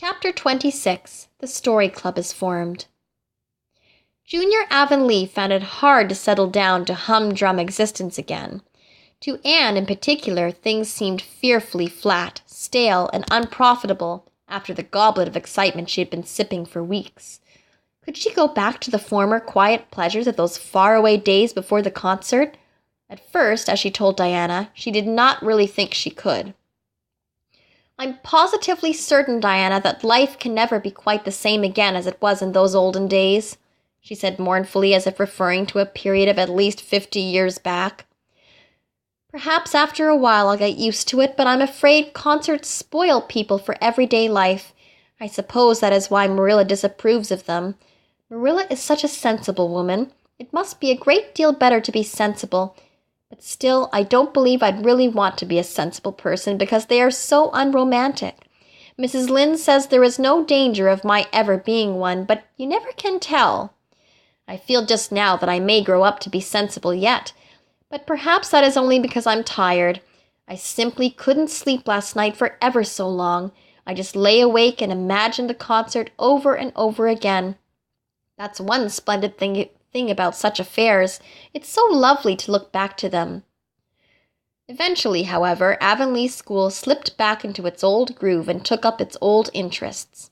Chapter 26. The Story Club is formed. Junior Avonlea found it hard to settle down to humdrum existence again. To Anne in particular, things seemed fearfully flat, stale, and unprofitable after the goblet of excitement she had been sipping for weeks. Could she go back to the former quiet pleasures of those faraway days before the concert? At first, as she told Diana, she did not really think she could. "I'm positively certain, Diana, that life can never be quite the same again as it was in those olden days," she said mournfully, as if referring to a period of at least 50 years back. "Perhaps after a while I'll get used to it, but I'm afraid concerts spoil people for everyday life. I suppose that is why Marilla disapproves of them. Marilla is such a sensible woman. It must be a great deal better to be sensible. But still, I don't believe I'd really want to be a sensible person because they are so unromantic. Mrs. Lynde says there is no danger of my ever being one, but you never can tell. I feel just now that I may grow up to be sensible yet, but perhaps that is only because I'm tired. I simply couldn't sleep last night for ever so long. I just lay awake and imagined the concert over and over again. That's one splendid thing about such affairs. It's so lovely to look back to them." Eventually, however, Avonlea School slipped back into its old groove and took up its old interests.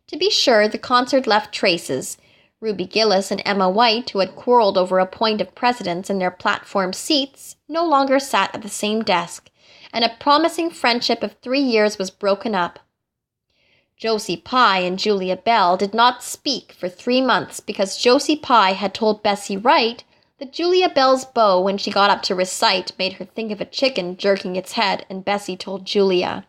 To be sure, the concert left traces. Ruby Gillis and Emma White, who had quarreled over a point of precedence in their platform seats, no longer sat at the same desk, and a promising friendship of 3 years was broken up. Josie Pye and Julia Bell did not speak for 3 months because Josie Pye had told Bessie Wright that Julia Bell's bow when she got up to recite made her think of a chicken jerking its head, and Bessie told Julia.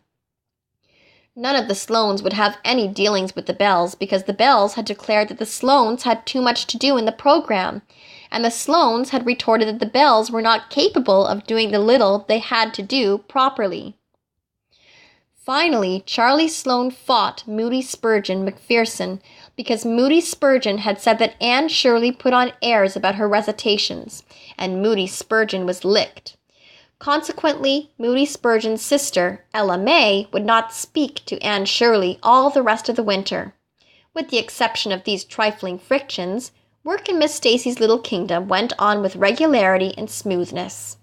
None of the Sloanes would have any dealings with the Bells because the Bells had declared that the Sloanes had too much to do in the program, and the Sloanes had retorted that the Bells were not capable of doing the little they had to do properly. Finally, Charlie Sloane fought Moody Spurgeon McPherson because Moody Spurgeon had said that Anne Shirley put on airs about her recitations, and Moody Spurgeon was licked. Consequently, Moody Spurgeon's sister, Ella May, would not speak to Anne Shirley all the rest of the winter. With the exception of these trifling frictions, work in Miss Stacy's little kingdom went on with regularity and smoothness.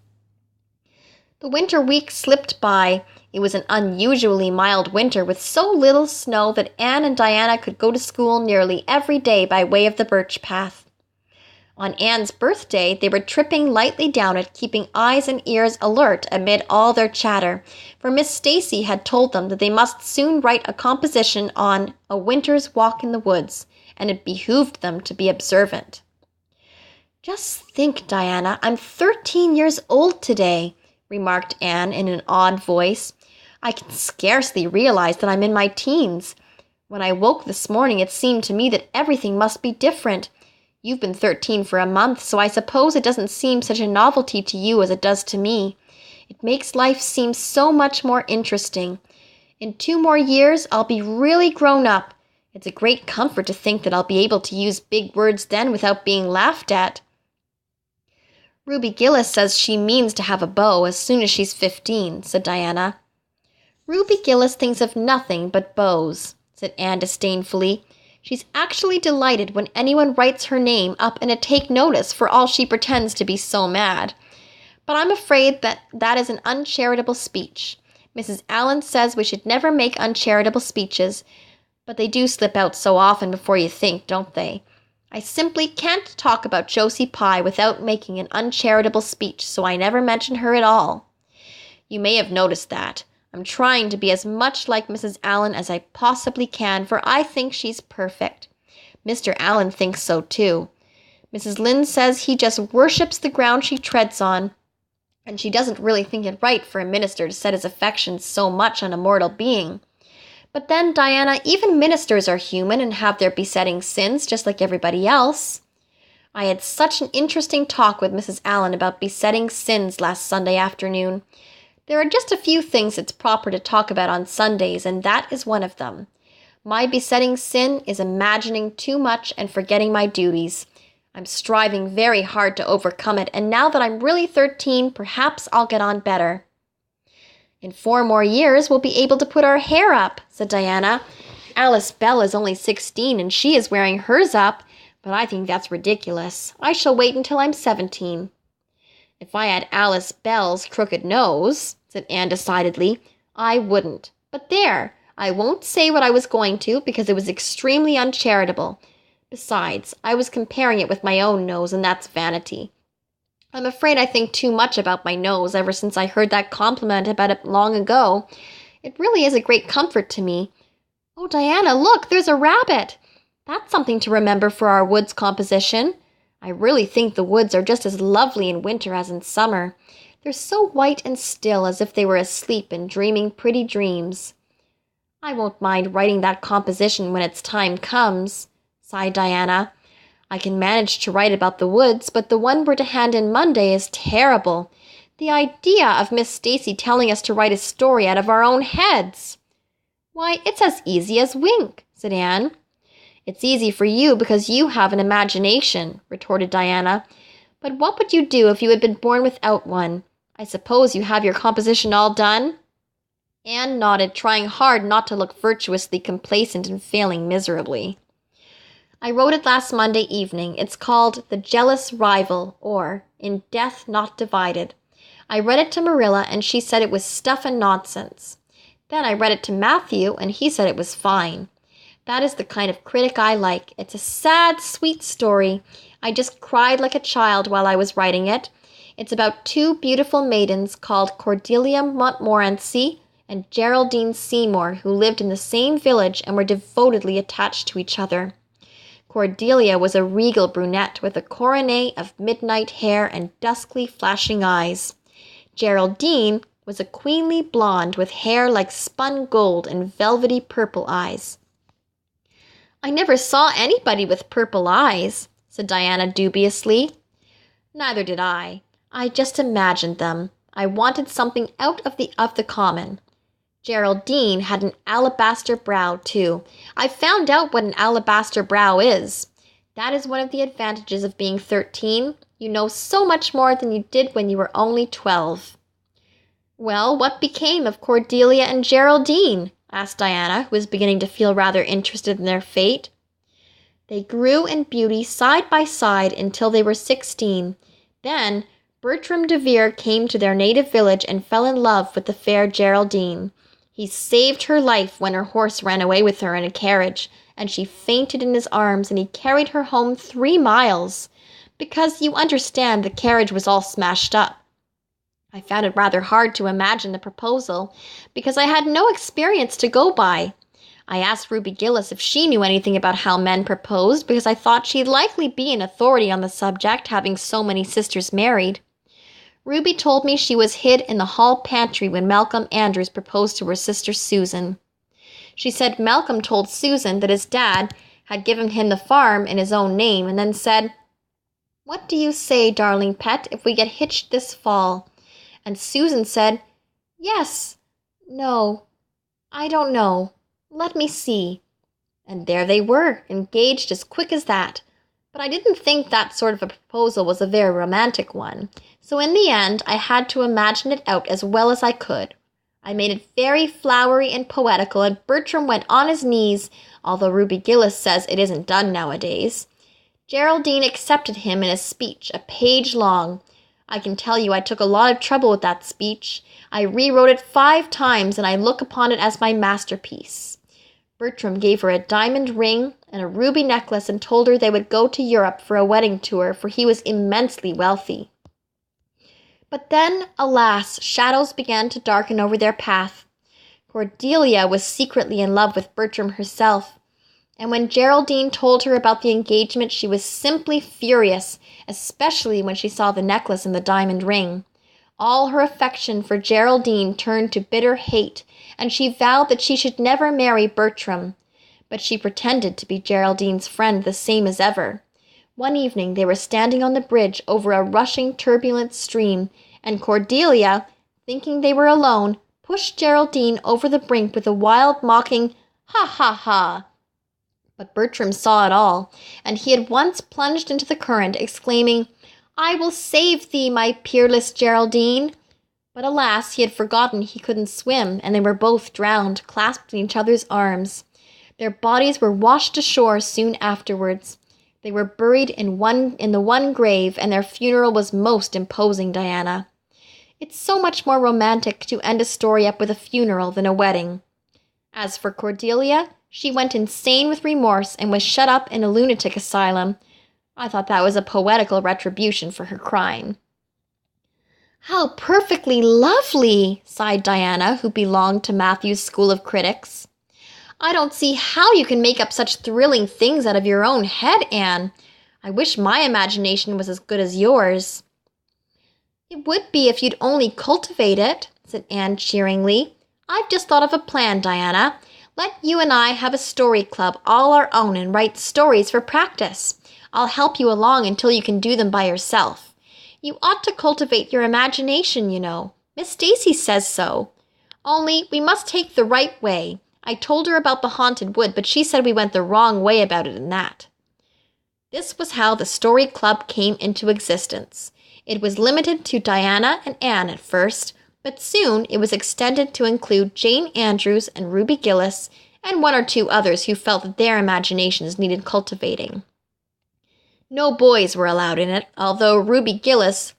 The winter weeks slipped by. It was an unusually mild winter with so little snow that Anne and Diana could go to school nearly every day by way of the birch path. On Anne's birthday, they were tripping lightly down it, keeping eyes and ears alert amid all their chatter, for Miss Stacy had told them that they must soon write a composition on A Winter's Walk in the Woods, and it behooved them to be observant. "Just think, Diana, I'm 13 years old today," remarked Anne in an awed voice. "I can scarcely realize that I'm in my teens. When I woke this morning, it seemed to me that everything must be different. You've been 13 for a month, so I suppose it doesn't seem such a novelty to you as it does to me. It makes life seem so much more interesting. In 2 more years, I'll be really grown up. It's a great comfort to think that I'll be able to use big words then without being laughed at." "Ruby Gillis says she means to have a beau as soon as she's 15, said Diana. "Ruby Gillis thinks of nothing but beaux," said Anne disdainfully. "She's actually delighted when anyone writes her name up in a take notice for all she pretends to be so mad. But I'm afraid that is an uncharitable speech. Mrs. Allan says we should never make uncharitable speeches, but they do slip out so often before you think, don't they? I simply can't talk about Josie Pye without making an uncharitable speech, so I never mention her at all. You may have noticed that. I'm trying to be as much like Mrs. Allan as I possibly can, for I think she's perfect. Mr. Allan thinks so too. Mrs. Lynde says he just worships the ground she treads on, and she doesn't really think it right for a minister to set his affections so much on a mortal being. But then, Diana, even ministers are human and have their besetting sins, just like everybody else. I had such an interesting talk with Mrs. Allan about besetting sins last Sunday afternoon. There are just a few things it's proper to talk about on Sundays, and that is one of them. My besetting sin is imagining too much and forgetting my duties. I'm striving very hard to overcome it, and now that I'm really 13, perhaps I'll get on better. In 4 more years, we'll be able to put our hair up, said Diana, Alice Bell is only 16 and she is wearing hers up, but I think that's ridiculous. I shall wait until I'm 17. If I had Alice Bell's crooked nose, said Anne decidedly, I wouldn't. But there, I won't say what I was going to because it was extremely uncharitable. Besides, I was comparing it with my own nose, and that's vanity. I'm afraid I think too much about my nose ever since I heard that compliment about it long ago. It really is a great comfort to me. Oh, Diana, look, there's a rabbit. That's something to remember for our woods composition. I really think the woods are just as lovely in winter as in summer. They're so white and still, as if they were asleep and dreaming pretty dreams. I won't mind writing that composition when its time comes, sighed Diana. I can manage to write about the woods, but the one we're to hand in Monday is terrible. The idea of Miss Stacy telling us to write a story out of our own heads. Why, it's as easy as wink, said Anne. It's easy for you because you have an imagination, retorted Diana. But what would you do if you had been born without one? I suppose you have your composition all done? Anne nodded, trying hard not to look virtuously complacent and failing miserably. I wrote it last Monday evening. It's called The Jealous Rival, or In Death Not Divided. I read it to Marilla, and she said it was stuff and nonsense. Then I read it to Matthew, and he said it was fine. That is the kind of critic I like. It's a sad, sweet story. I just cried like a child while I was writing it. It's about two beautiful maidens called Cordelia Montmorency and Geraldine Seymour, who lived in the same village and were devotedly attached to each other. Cordelia was a regal brunette with a coronet of midnight hair and duskly flashing eyes. Geraldine was a queenly blonde with hair like spun gold and velvety purple eyes. I never saw anybody with purple eyes, said Diana dubiously. Neither did I. I just imagined them. I wanted something out of the common. Geraldine had an alabaster brow, too. I found out what an alabaster brow is. That is one of the advantages of being 13. You know so much more than you did when you were only 12. Well, what became of Cordelia and Geraldine? Asked Diana, who was beginning to feel rather interested in their fate. They grew in beauty side by side until they were 16. Then Bertram DeVere came to their native village and fell in love with the fair Geraldine. He saved her life when her horse ran away with her in a carriage, and she fainted in his arms, and he carried her home 3 miles, because you understand the carriage was all smashed up. I found it rather hard to imagine the proposal, because I had no experience to go by. I asked Ruby Gillis if she knew anything about how men proposed, because I thought she'd likely be an authority on the subject, having so many sisters married. Ruby told me she was hid in the hall pantry when Malcolm Andrews proposed to her sister Susan. She said Malcolm told Susan that his dad had given him the farm in his own name, and then said, "What do you say, darling pet, if we get hitched this fall?" And Susan said, "Yes, no, I don't know. Let me see." And there they were, engaged as quick as that. But I didn't think that sort of a proposal was a very romantic one. So in the end, I had to imagine it out as well as I could. I made it very flowery and poetical, and Bertram went on his knees, although Ruby Gillis says it isn't done nowadays. Geraldine accepted him in a speech, a page long. I can tell you I took a lot of trouble with that speech. I rewrote it 5 times, and I look upon it as my masterpiece. Bertram gave her a diamond ring and a ruby necklace and told her they would go to Europe for a wedding tour, for he was immensely wealthy. But then, alas, shadows began to darken over their path. Cordelia was secretly in love with Bertram herself, and when Geraldine told her about the engagement, she was simply furious, especially when she saw the necklace and the diamond ring. All her affection for Geraldine turned to bitter hate, and she vowed that she should never marry Bertram. But she pretended to be Geraldine's friend the same as ever. One evening they were standing on the bridge over a rushing, turbulent stream, and Cordelia, thinking they were alone, pushed Geraldine over the brink with a wild, mocking, "Ha, ha, ha!" But Bertram saw it all, and he at once plunged into the current, exclaiming, "I will save thee, my peerless Geraldine." But alas, he had forgotten he couldn't swim, and they were both drowned, clasped in each other's arms. Their bodies were washed ashore soon afterwards. They were buried in the one grave, and their funeral was most imposing, Diana. It's so much more romantic to end a story up with a funeral than a wedding. As for Cordelia, she went insane with remorse and was shut up in a lunatic asylum. I thought that was a poetical retribution for her crime. How perfectly lovely, sighed Diana, who belonged to Matthew's school of critics. I don't see how you can make up such thrilling things out of your own head, Anne. I wish my imagination was as good as yours. It would be if you'd only cultivate it, said Anne cheeringly. I've just thought of a plan, Diana. Let you and I have a story club all our own and write stories for practice. I'll help you along until you can do them by yourself. You ought to cultivate your imagination, you know. Miss Stacy says so. Only we must take the right way. I told her about the haunted wood, but she said we went the wrong way about it in that. This was how the story club came into existence. It was limited to Diana and Anne at first, but soon it was extended to include Jane Andrews and Ruby Gillis and one or two others who felt that their imaginations needed cultivating. No boys were allowed in it, although Ruby Gillis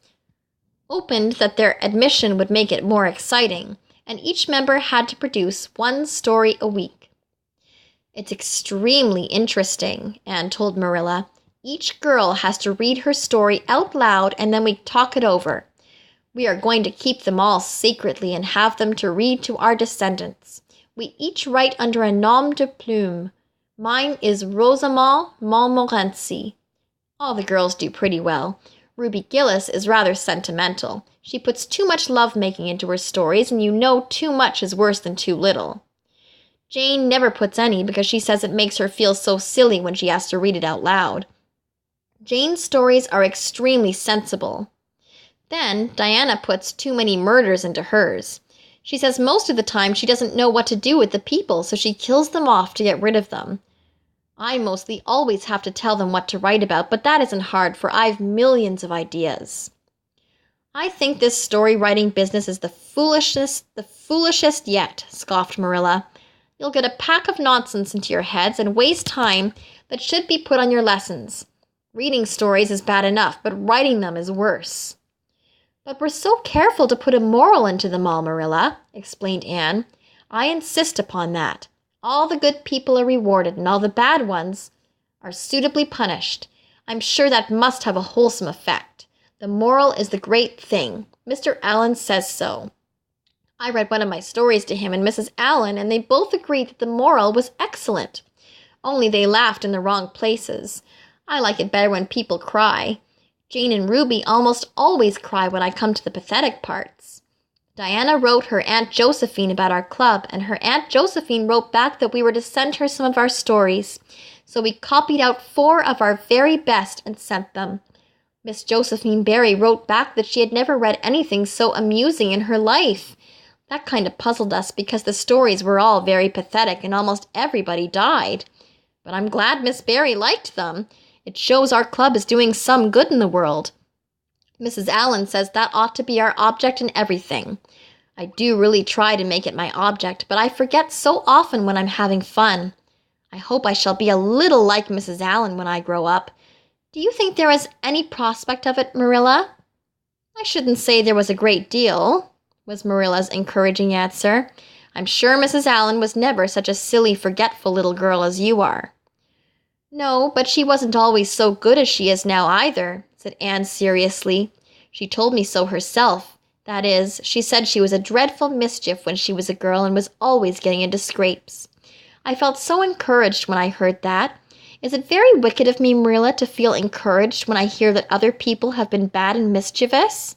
opened that their admission would make it more exciting, and each member had to produce one story a week. It's extremely interesting, Anne told Marilla. Each girl has to read her story out loud and then we talk it over. We are going to keep them all secretly and have them to read to our descendants. We each write under a nom de plume. Mine is Rosamond Montmorency. All the girls do pretty well. Ruby Gillis is rather sentimental. She puts too much love-making into her stories, and you know too much is worse than too little. Jane never puts any because she says it makes her feel so silly when she has to read it out loud. Jane's stories are extremely sensible. Then Diana puts too many murders into hers. She says most of the time she doesn't know what to do with the people, so she kills them off to get rid of them. I mostly always have to tell them what to write about, but that isn't hard, for I've millions of ideas. I think this story-writing business is the foolishest yet, scoffed Marilla. You'll get a pack of nonsense into your heads and waste time that should be put on your lessons. Reading stories is bad enough, but writing them is worse. But we're so careful to put a moral into them all, Marilla, explained Anne. I insist upon that. All the good people are rewarded, and all the bad ones are suitably punished. I'm sure that must have a wholesome effect. The moral is the great thing. Mr. Allen says so. I read one of my stories to him and Mrs. Allen, and they both agreed that the moral was excellent. Only they laughed in the wrong places. I like it better when people cry. Jane and Ruby almost always cry when I come to the pathetic parts. Diana wrote her Aunt Josephine about our club, and her Aunt Josephine wrote back that we were to send her some of our stories. So we copied out 4 of our very best and sent them. Miss Josephine Barry wrote back that she had never read anything so amusing in her life. That kind of puzzled us because the stories were all very pathetic and almost everybody died. But I'm glad Miss Barry liked them. It shows our club is doing some good in the world. Mrs. Allen says that ought to be our object in everything. I do really try to make it my object, but I forget so often when I'm having fun. I hope I shall be a little like Mrs. Allen when I grow up. Do you think there is any prospect of it, Marilla? I shouldn't say there was a great deal, was Marilla's encouraging answer. I'm sure Mrs. Allen was never such a silly, forgetful little girl as you are. No, but she wasn't always so good as she is now either, said Anne seriously. She told me so herself. That is, she said she was a dreadful mischief when she was a girl and was always getting into scrapes. I felt so encouraged when I heard that. Is it very wicked of me, Marilla, to feel encouraged when I hear that other people have been bad and mischievous?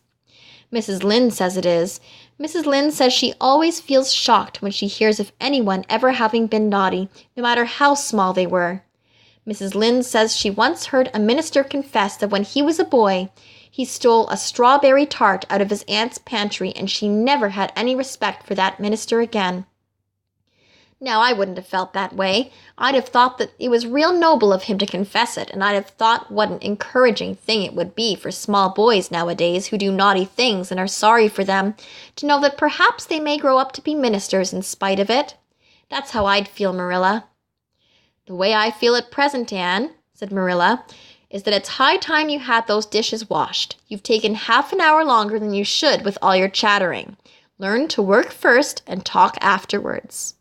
Mrs. Lynde says it is. Mrs. Lynde says she always feels shocked when she hears of anyone ever having been naughty, no matter how small they were. Mrs. Lynde says she once heard a minister confess that when he was a boy, he stole a strawberry tart out of his aunt's pantry, and she never had any respect for that minister again. Now, I wouldn't have felt that way. I'd have thought that it was real noble of him to confess it, and I'd have thought what an encouraging thing it would be for small boys nowadays who do naughty things and are sorry for them, to know that perhaps they may grow up to be ministers in spite of it. That's how I'd feel, Marilla. "The way I feel at present, Anne," said Marilla, "is that it's high time you had those dishes washed. You've taken half an hour longer than you should with all your chattering. Learn to work first and talk afterwards."